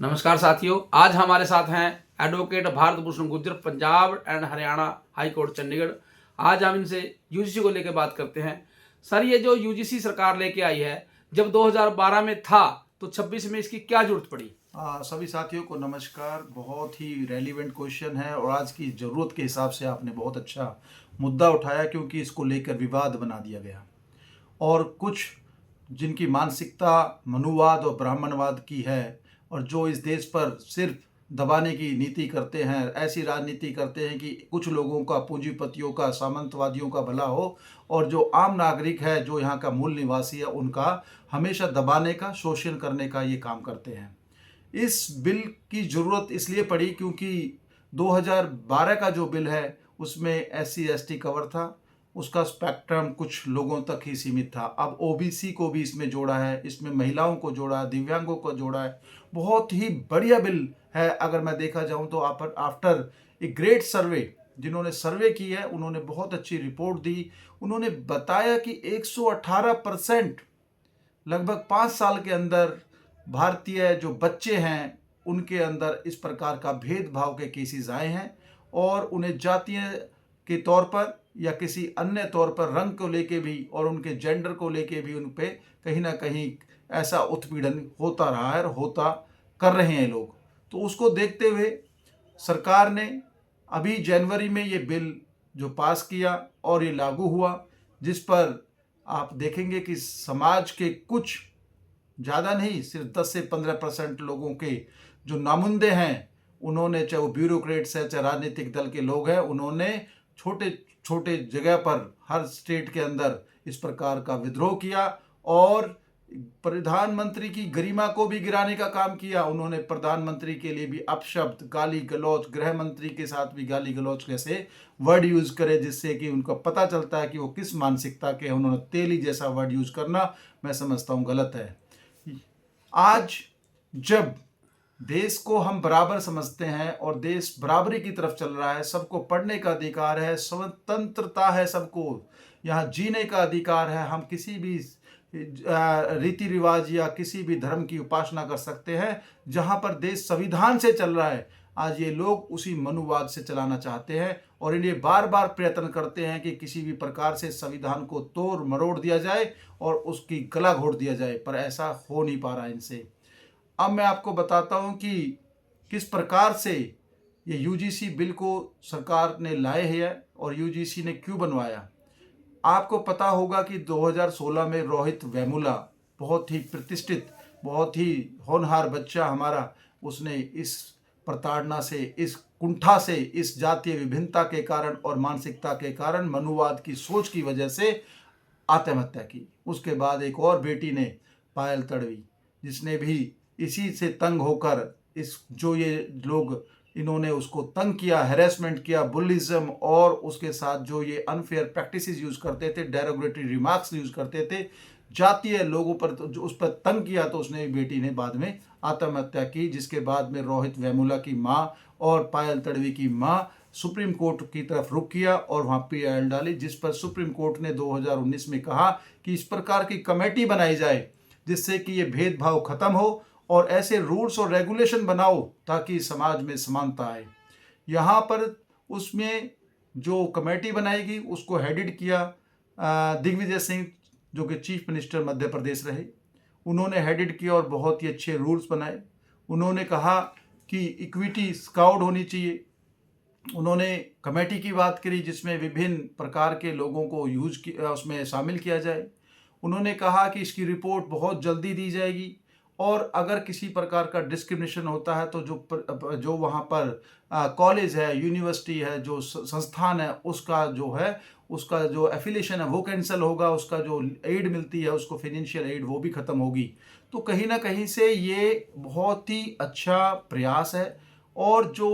नमस्कार साथियों, आज हमारे साथ हैं advocate Bharat Bhushan Gurjar, Punjab and Haryana high court Chandigarh. आज हम इनसे यूजीसी को लेकर बात करते हैं। सर, ये जो यूजीसी सरकार लेके आई है, जब 2012 में था तो 26 में इसकी क्या जरूरत पड़ी? सभी साथियों को नमस्कार। बहुत ही रेलिवेंट क्वेश्चन है और आज की ज़रूरत के हिसाब से आपने बहुत अच्छा मुद्दा उठाया, क्योंकि इसको लेकर विवाद बना दिया गया और कुछ जिनकी मानसिकता मनुवाद और ब्राह्मणवाद की है और जो इस देश पर सिर्फ दबाने की नीति करते हैं, ऐसी राजनीति करते हैं कि कुछ लोगों का, पूंजीपतियों का, सामंतवादियों का भला हो और जो आम नागरिक है, जो यहाँ का मूल निवासी है, उनका हमेशा दबाने का, शोषण करने का ये काम करते हैं। इस बिल की ज़रूरत इसलिए पड़ी क्योंकि 2012 का जो बिल है उसमें एससी एसटी कवर था, उसका स्पेक्ट्रम कुछ लोगों तक ही सीमित था। अब ओबीसी को भी इसमें जोड़ा है, इसमें महिलाओं को जोड़ा है, दिव्यांगों को जोड़ा है। बहुत ही बढ़िया बिल है। अगर मैं देखा जाऊं तो आफ्टर ए ग्रेट सर्वे, जिन्होंने सर्वे की है उन्होंने बहुत अच्छी रिपोर्ट दी। उन्होंने बताया कि 118% लगभग 5 साल के अंदर भारतीय जो बच्चे हैं उनके अंदर इस प्रकार का भेदभाव के केसेस आए हैं और उन्हें जातीय के तौर पर या किसी अन्य तौर पर रंग को लेके भी और उनके जेंडर को लेके भी उन पे कहीं ना कहीं ऐसा उत्पीड़न होता रहा है और होता कर रहे हैं लोग। तो उसको देखते हुए सरकार ने अभी जनवरी में ये बिल जो पास किया और ये लागू हुआ, जिस पर आप देखेंगे कि समाज के कुछ, ज़्यादा नहीं, सिर्फ 10 से 15% लोगों के जो नामुंदे हैं, उन्होंने, चाहे वो ब्यूरोक्रेट्स है चाहे राजनीतिक दल के लोग हैं, उन्होंने छोटे छोटे जगह पर हर स्टेट के अंदर इस प्रकार का विद्रोह किया और प्रधानमंत्री की गरिमा को भी गिराने का काम किया। उन्होंने प्रधानमंत्री के लिए भी अपशब्द, गाली गलौज, गृह मंत्री के साथ भी गाली गलौज जैसे वर्ड यूज करे, जिससे कि उनको पता चलता है कि वो किस मानसिकता के हैं। उन्होंने तेली जैसा वर्ड यूज करना मैं समझता हूँ गलत है। आज जब देश को हम बराबर समझते हैं और देश बराबरी की तरफ चल रहा है, सबको पढ़ने का अधिकार है, स्वतंत्रता है, सबको यहाँ जीने का अधिकार है, हम किसी भी रीति रिवाज या किसी भी धर्म की उपासना कर सकते हैं, जहाँ पर देश संविधान से चल रहा है, आज ये लोग उसी मनुवाद से चलाना चाहते हैं और इन्हें बार बार प्रयत्न करते हैं कि किसी भी प्रकार से संविधान को तोड़ मरोड़ दिया जाए और उसकी गला घोट दिया जाए, पर ऐसा हो नहीं पा रहा है इनसे। अब मैं आपको बताता हूं कि किस प्रकार से ये यूजीसी बिल को सरकार ने लाए है और यूजीसी ने क्यों बनवाया। आपको पता होगा कि 2016 में रोहित वेमुला, बहुत ही प्रतिष्ठित, बहुत ही होनहार बच्चा हमारा, उसने इस प्रताड़ना से, इस कुंठा से, इस जातीय विभिन्नता के कारण और मानसिकता के कारण, मनुवाद की सोच की वजह से आत्महत्या की। उसके बाद एक और बेटी ने, पायल तड़वी, जिसने भी इसी से तंग होकर, इस जो ये लोग इन्होंने उसको तंग किया, हैरेसमेंट किया, बुलिज्म, और उसके साथ जो ये अनफेयर प्रैक्टिसेस यूज़ करते थे, डेरोगेटरी रिमार्क्स यूज़ करते थे जातीय लोगों पर, तो जो उस पर तंग किया, तो उसने बेटी ने बाद में आत्महत्या की। जिसके बाद में रोहित वेमुला की माँ और पायल तड़वी की माँ सुप्रीम कोर्ट की तरफ रुख किया और वहाँ पीआईएल डाली, जिस पर सुप्रीम कोर्ट ने 2019 में कहा कि इस प्रकार की कमेटी बनाई जाए जिससे कि ये भेदभाव खत्म हो और ऐसे रूल्स और रेगुलेशन बनाओ ताकि समाज में समानता आए। यहाँ पर उसमें जो कमेटी बनाएगी उसको हेडिड किया दिग्विजय सिंह, जो कि चीफ मिनिस्टर मध्य प्रदेश रहे। उन्होंने हेडिड किया और बहुत ही अच्छे रूल्स बनाए। उन्होंने कहा कि इक्विटी स्काउट होनी चाहिए। उन्होंने कमेटी की बात करी जिसमें विभिन्न प्रकार के लोगों को उसमें शामिल किया जाए। उन्होंने कहा कि इसकी रिपोर्ट बहुत जल्दी दी जाएगी और अगर किसी प्रकार का डिस्क्रिमिनेशन होता है तो जो वहाँ पर कॉलेज है, यूनिवर्सिटी है, जो संस्थान है, उसका जो एफिलिएशन है वो कैंसिल होगा, उसका जो एड मिलती है उसको, फाइनेंशियल एड, वो भी ख़त्म होगी। तो कहीं ना कहीं से ये बहुत ही अच्छा प्रयास है और जो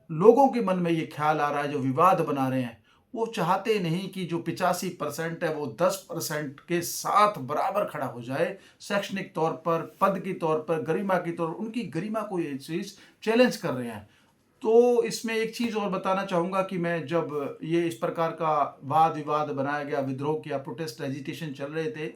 लोगों के मन में ये ख्याल आ रहा है, जो विवाद बना रहे हैं, वो चाहते नहीं कि जो 85% है वो 10% के साथ बराबर खड़ा हो जाए, शैक्षणिक तौर पर, पद की तौर पर, गरिमा की तौर पर। उनकी गरिमा को ये चीज़ चैलेंज कर रहे हैं। तो इसमें एक चीज़ और बताना चाहूँगा कि मैं जब ये इस प्रकार का वाद विवाद बनाया गया, विद्रोह किया, प्रोटेस्ट एजिटेशन चल रहे थे,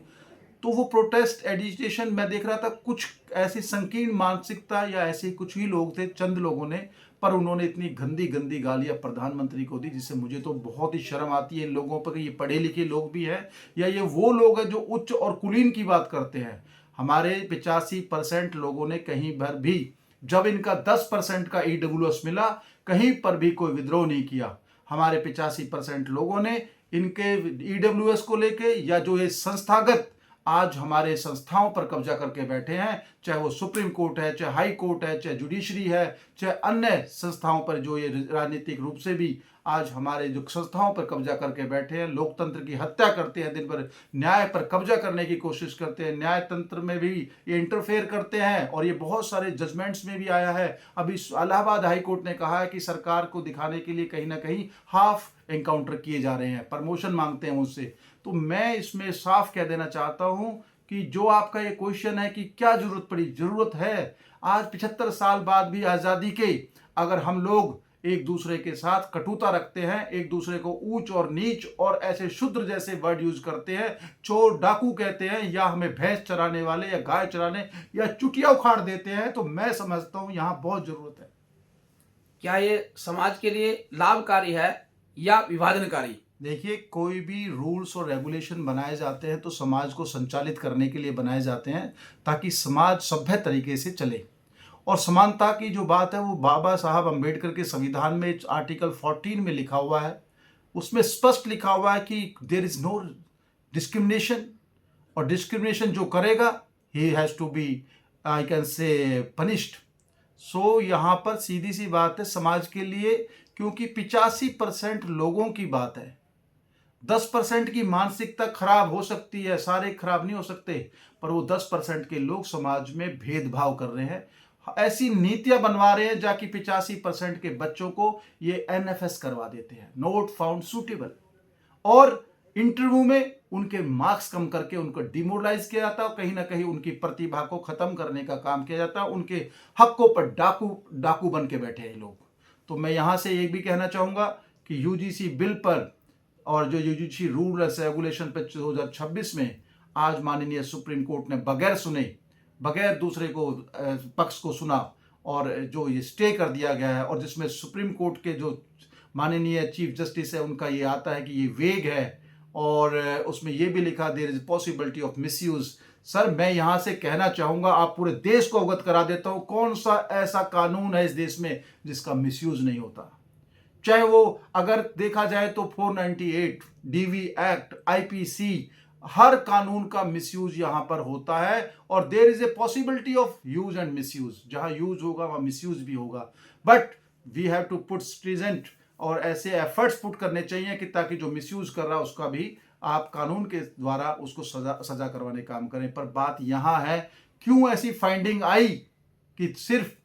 तो वो प्रोटेस्ट एजिटेशन मैं देख रहा था, कुछ ऐसी संकीर्ण मानसिकता या ऐसे कुछ ही लोग थे, चंद लोगों ने, पर उन्होंने इतनी गंदी गंदी गालियां प्रधानमंत्री को दी जिससे मुझे तो बहुत ही शर्म आती है इन लोगों पर कि ये पढ़े लिखे लोग भी हैं या ये वो लोग हैं जो उच्च और कुलीन की बात करते हैं। हमारे 85% लोगों ने कहीं भर भी, जब इनका 10% का ईडब्ल्यूएस मिला, कहीं पर भी कोई विद्रोह नहीं किया। हमारे 85% लोगों ने इनके ईडब्ल्यूएस को लेके या जो ये संस्थागत आज हमारे संस्थाओं पर कब्जा करके बैठे हैं, चाहे वो सुप्रीम कोर्ट है, चाहे हाई कोर्ट है, चाहे जुडिशरी है, चाहे अन्य संस्थाओं पर जो ये राजनीतिक रूप से भी आज हमारे जो संस्थाओं पर कब्जा करके बैठे हैं, लोकतंत्र की हत्या करते हैं, दिन भर न्याय पर कब्जा करने की कोशिश करते हैं, न्याय तंत्र में भी ये इंटरफेयर करते हैं और ये बहुत सारे जजमेंट्स में भी आया है। अभी इलाहाबाद हाई कोर्ट ने कहा है कि सरकार को दिखाने के लिए कहीं ना कहीं हाफ एनकाउंटर किए जा रहे हैं, प्रमोशन मांगते हैं उससे। तो मैं इसमें साफ कह देना चाहता हूं कि जो आपका ये क्वेश्चन है कि क्या जरूरत पड़ी, जरूरत है। आज 75 साल बाद भी आज़ादी के अगर हम लोग एक दूसरे के साथ कटुता रखते हैं, एक दूसरे को ऊंच और नीच और ऐसे शूद्र जैसे वर्ड यूज करते हैं, चोर डाकू कहते हैं, या हमें भैंस चराने वाले या गाय चराने या चुटिया उखाड़ देते हैं, तो मैं समझता हूं यहां बहुत जरूरत है। क्या ये समाज के लिए लाभकारी है या विभाजनकारी? देखिए, कोई भी रूल्स और रेगुलेशन बनाए जाते हैं तो समाज को संचालित करने के लिए बनाए जाते हैं ताकि समाज सभ्य तरीके से चले। और समानता की जो बात है वो बाबा साहब अम्बेडकर के संविधान में आर्टिकल 14 में लिखा हुआ है। उसमें स्पष्ट लिखा हुआ है कि देयर इज नो डिस्क्रिमिनेशन, और डिस्क्रिमिनेशन जो करेगा he has to be, I can say, punished. So यहाँ पर सीधी सी बात है समाज के लिए, क्योंकि 85% लोगों की बात है। 10% की मानसिकता खराब हो सकती है, सारे खराब नहीं हो सकते, पर वो 10% के लोग समाज में भेदभाव कर रहे हैं, ऐसी नीतियां बनवा रहे हैं जाकि 85% के बच्चों को ये एनएफएस करवा देते हैं, नोट फाउंड सूटेबल, और इंटरव्यू में उनके मार्क्स कम करके उनको डिमोरलाइज किया जाता है, कहीं ना कहीं उनकी प्रतिभा को खत्म करने का काम किया जाता है, उनके हकों पर डाकू बन के बैठे हैं लोग। तो मैं यहां से ये भी कहना चाहूंगा कि यूजीसी बिल पर और जो यूजीसी रूल रेगुलेशन पर 2026 में आज माननीय सुप्रीम कोर्ट ने बगैर सुने, बगैर दूसरे को पक्ष को सुना और जो ये स्टे कर दिया गया है, और जिसमें सुप्रीम कोर्ट के जो माननीय चीफ जस्टिस है उनका ये आता है कि ये वेग है, और उसमें ये भी लिखा there is possibility of misuse. Sir, मैं यहाँ से कहना चाहूँगा, आप पूरे देश को अवगत करा देता हूँ, कौन सा ऐसा कानून है इस देश में जिसका मिसयूज नहीं होता। चाहे वो अगर देखा जाए तो 498 डीवी एक्ट, आईपीसी, हर कानून का मिसयूज यहां पर होता है, और there is a possibility of use and misuse. जहां यूज होगा वहां मिसयूज भी होगा, but we have to put stringent और ऐसे एफर्ट्स पुट करने चाहिए कि ताकि जो मिसयूज कर रहा है उसका भी आप कानून के द्वारा उसको सजा करवाने काम करें। पर बात यहां है, क्यों ऐसी फाइंडिंग आई कि सिर्फ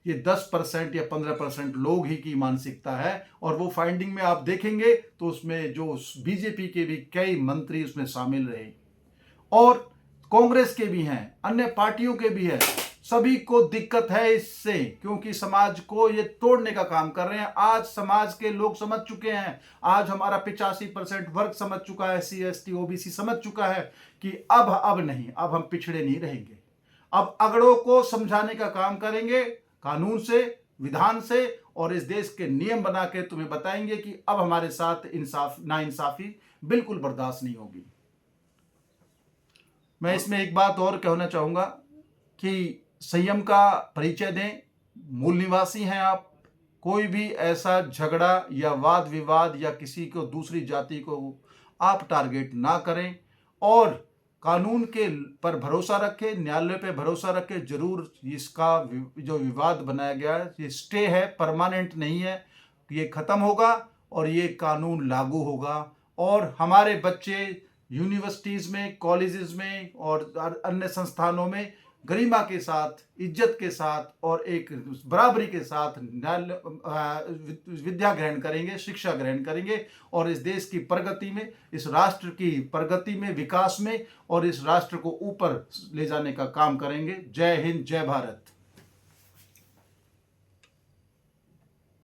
ये 10% या 15% लोग ही की मानसिकता है, और वो फाइंडिंग में आप देखेंगे तो उसमें जो बीजेपी के भी कई मंत्री उसमें शामिल रहे, और कांग्रेस के भी हैं, अन्य पार्टियों के भी हैं, सभी को दिक्कत है इससे, क्योंकि समाज को ये तोड़ने का काम कर रहे हैं। आज समाज के लोग समझ चुके हैं, आज हमारा 85% वर्ग समझ चुका है, SC ST OBC समझ चुका है कि अब नहीं, अब हम पिछड़े नहीं रहेंगे। अब अगड़ों को समझाने का काम करेंगे कानून से, विधान से, और इस देश के नियम बना के तुम्हें बताएंगे कि अब हमारे साथ नाइंसाफी बिल्कुल बर्दाश्त नहीं होगी। मैं इसमें एक बात और कहना चाहूंगा कि संयम का परिचय दें, मूल निवासी हैं आप, कोई भी ऐसा झगड़ा या वाद विवाद या किसी को दूसरी जाति को आप टारगेट ना करें, और कानून के पर भरोसा रखें, न्यायालय पे भरोसा रखें। जरूर इसका जो विवाद बनाया गया है ये स्टे है, परमानेंट नहीं है, ये खत्म होगा और ये कानून लागू होगा, और हमारे बच्चे यूनिवर्सिटीज़ में, कॉलेजेस में और अन्य संस्थानों में गरिमा के साथ, इज्जत के साथ और एक बराबरी के साथ विद्या ग्रहण करेंगे, शिक्षा ग्रहण करेंगे, और इस देश की प्रगति में, इस राष्ट्र की प्रगति में, विकास में, और इस राष्ट्र को ऊपर ले जाने का काम करेंगे। जय हिंद, जय भारत।